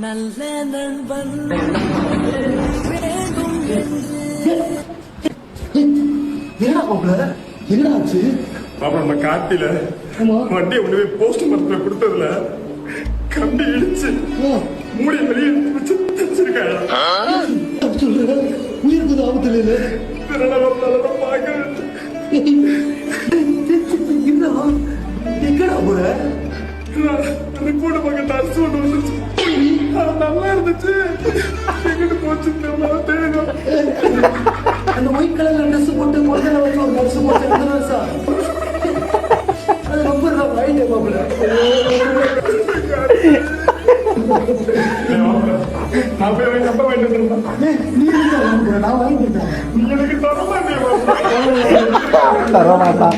நல்ல நண்பன் வேண்டும் என்று. என்னடா மாப்பிள்ள என்னடா ஆச்சு? அப்புறம் நம்ம காட்டில வண்டியை கொண்டு போய் போஸ்ட் மரத்துல கொடுத்ததுல கம்பி இடிச்சு மூடி வெளியே வச்சு தச்சிருக்காங்க. சொல்ற உயிருக்கு ஆபத்துல இல்ல. எங்கடா போற? கூட பக்கம் நர்ஸ் ஒன்று வந்துச்சு. நல்லா இருந்துச்சு. எங்கிட்டு போச்சு தெரியும். அந்த ஒயிட் கலர்ல ட்ரெஸ் போட்டு முதல்ல வச்சு ஒரு நர்ஸ் போட்டு அந்த நர்ஸா? அது ரொம்ப வாயிட்டே மாப்பிள்ள. நான் போய் நம்ப வேண்டியது நீ நான் வாங்கிட்டேன். எனக்கு தர மாட்டான்.